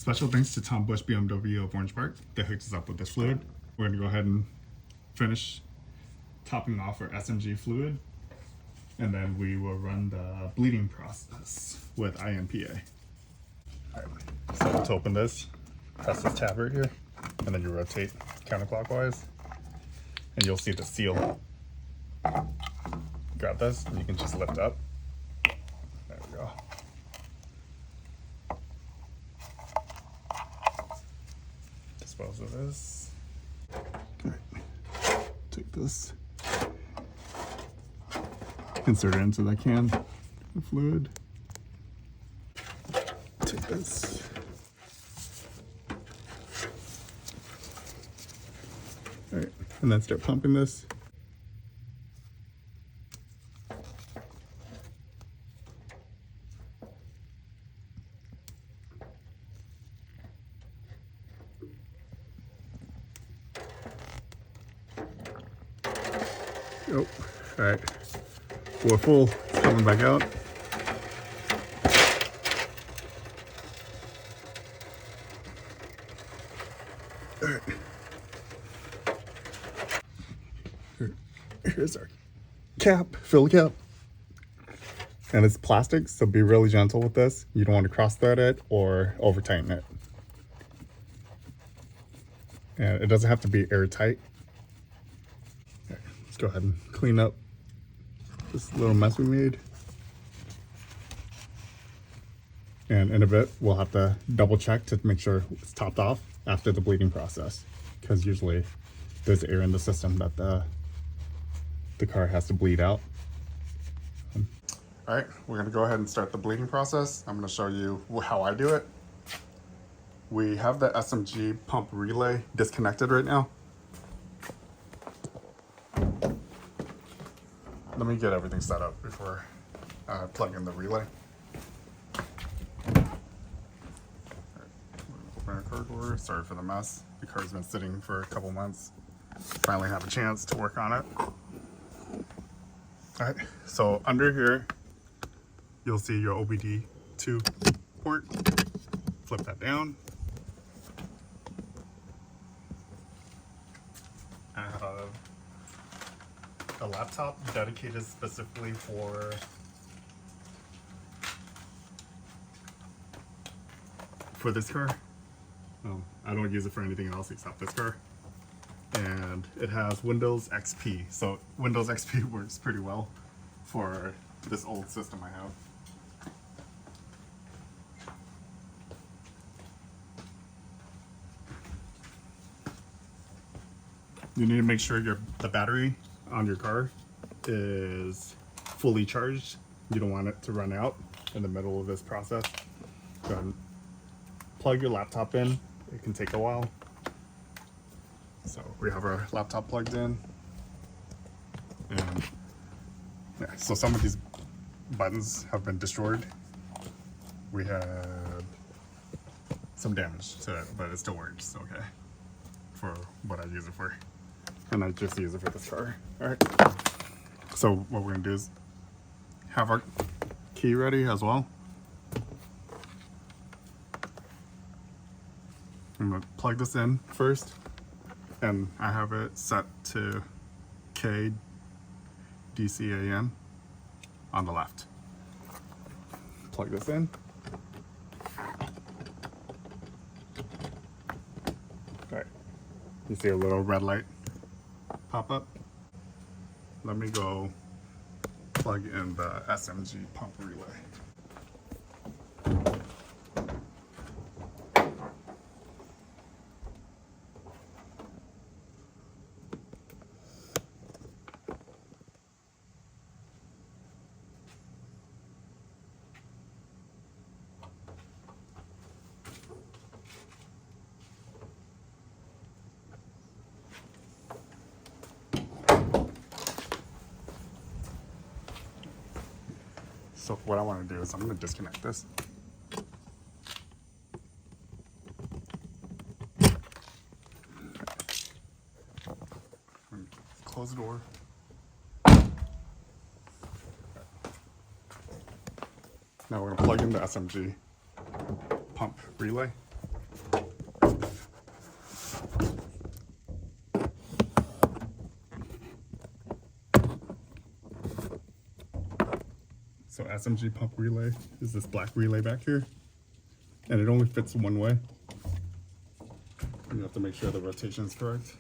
Special thanks to Tom Bush BMW of Orange Park that hooked us up with this fluid. We're going to go ahead and finish topping off our SMG fluid, and then we will run the bleeding process with INPA. All right, so to open this, press this tab right here, and then you rotate counterclockwise, and you'll see the seal. Grab this, and you can just lift up. There we go. Dispose of this. Okay. Take this, insert it into the can of fluid. Take this. All right, and then start pumping this. Oh, all right. We're full. It's coming back out. All right. Here's our cap, fill cap. And it's plastic, so be really gentle with this. You don't want to cross thread it or over tighten it. And it doesn't have to be airtight. Okay, let's go ahead and clean up this little mess we made. And in a bit, we'll have to double check to make sure it's topped off after the bleeding process, because usually there's air in the system that the car has to bleed out. All right, we're gonna go ahead and start the bleeding process. I'm gonna show you how I do it. We have the SMG pump relay disconnected right now. Let me get everything set up before I plug in the relay. Open our car door. Sorry for the mess. The car's been sitting for a couple months. Finally have a chance to work on it. All right, so under here, you'll see your OBD2 port. Flip that down. I have a laptop dedicated specifically for this car. I don't use it for anything else except this car. And it has Windows XP. So Windows XP works pretty well for this old system I have. You need to make sure the battery on your car is fully charged. You don't want it to run out in the middle of this process. Go ahead and plug your laptop in. It can take a while. So we have our laptop plugged in. And yeah, so some of these buttons have been destroyed. We had some damage to it, but it still works okay for what I use it for. And I just use it for this car. All right. So what we're gonna do is have our key ready as well. I'm gonna plug this in first, and I have it set to K DCAM on the left. Plug this in. All right. You see a little red light pop up. Let me go plug in the SMG pump relay. So what I want to do is I'm going to disconnect this. Close the door. Now we're going to plug in the SMG pump relay. So SMG pump relay is this black relay back here, and it only fits one way. You have to make sure the rotation is correct.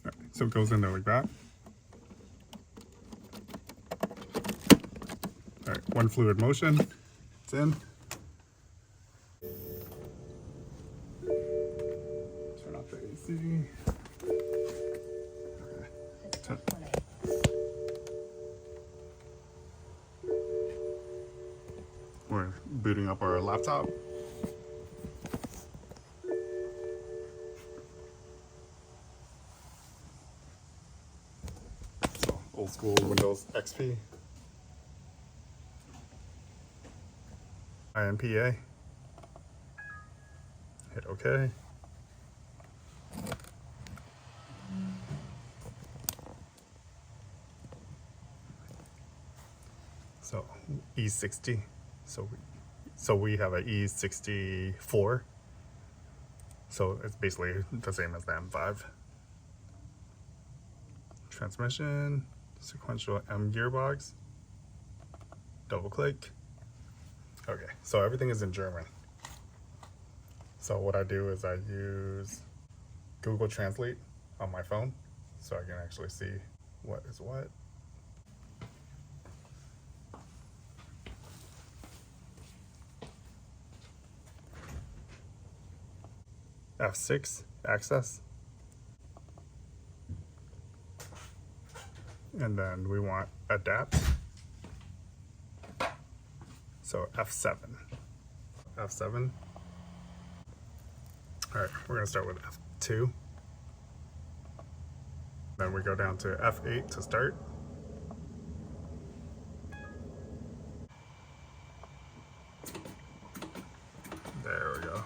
All right, so it goes in there like that. All right, one fluid motion, it's in. Turn off the AC. We're booting up our laptop. So, old school Windows XP. INPA. Hit OK. So E60. So we have a E64. So it's basically the same as the M5. Transmission, sequential M gearbox. Double click. Okay, so everything is in German. So what I do is I use Google Translate on my phone so I can actually see what is what. F6, access. And then we want adapt. So F7. F7. All right, we're gonna start with F2. Then we go down to F8 to start. There we go.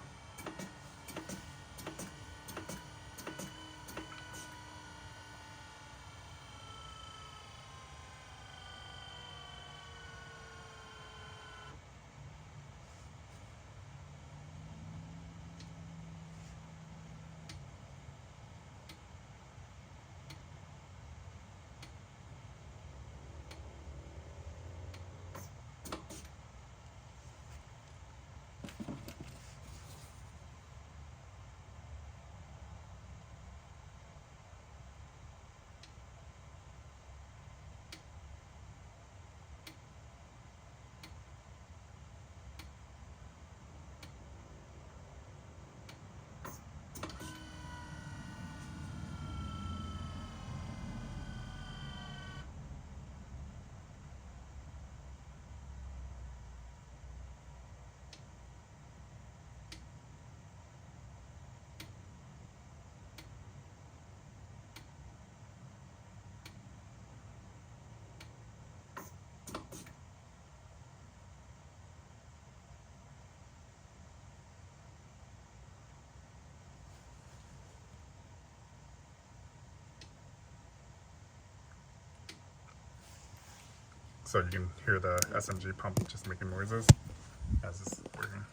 So you can hear the SMG pump just making noises as it's working.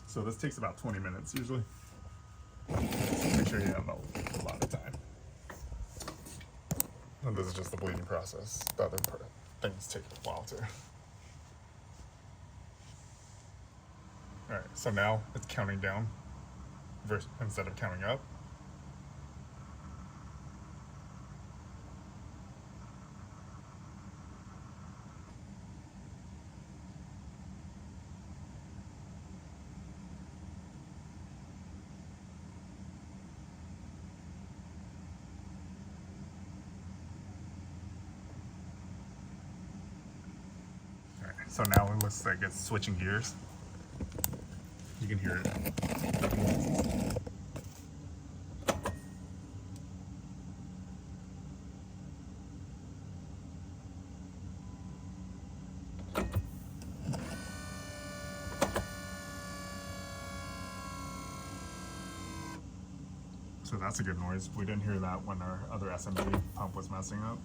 So this takes about 20 minutes usually. So make sure you have a lot of time. And this is just the bleeding process. The other things take a while too. All right, so now it's counting down instead of counting up. All right, so now it looks like it's switching gears. You can hear it. So that's a good noise. We didn't hear that when our other SMG pump was messing up.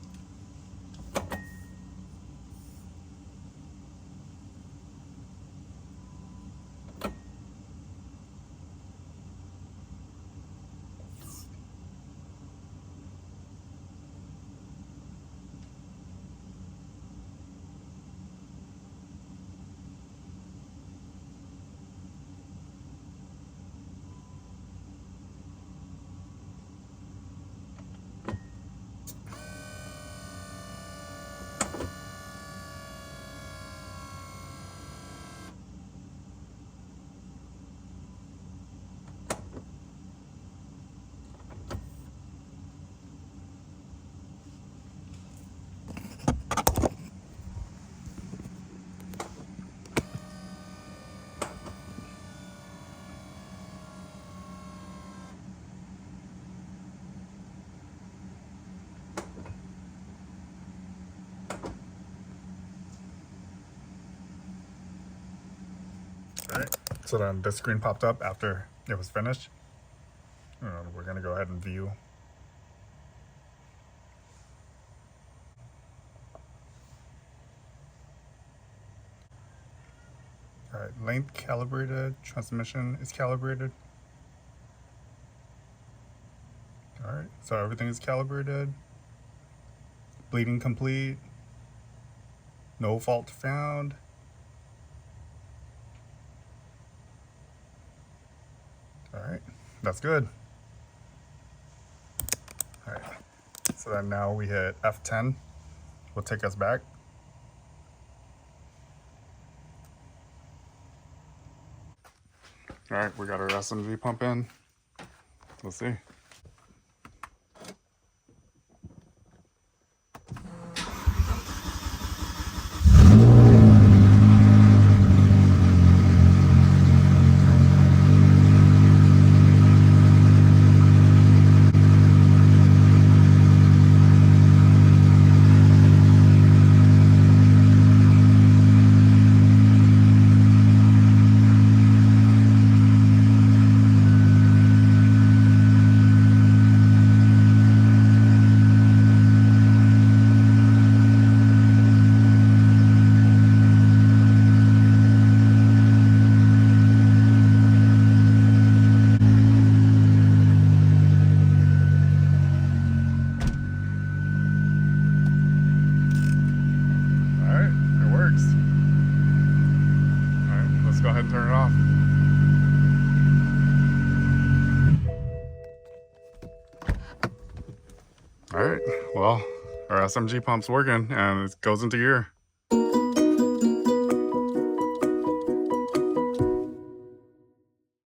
Alright, so then this screen popped up after it was finished. We're going to go ahead and view. Alright, length calibrated, transmission is calibrated. Alright, so everything is calibrated. Bleeding complete. No fault found. Alright, that's good. Alright, so then now we hit F10. Will take us back. Alright, we got our SMG pump in. Let's see. Go ahead and turn it off. All right, well, our SMG pump's working and it goes into gear.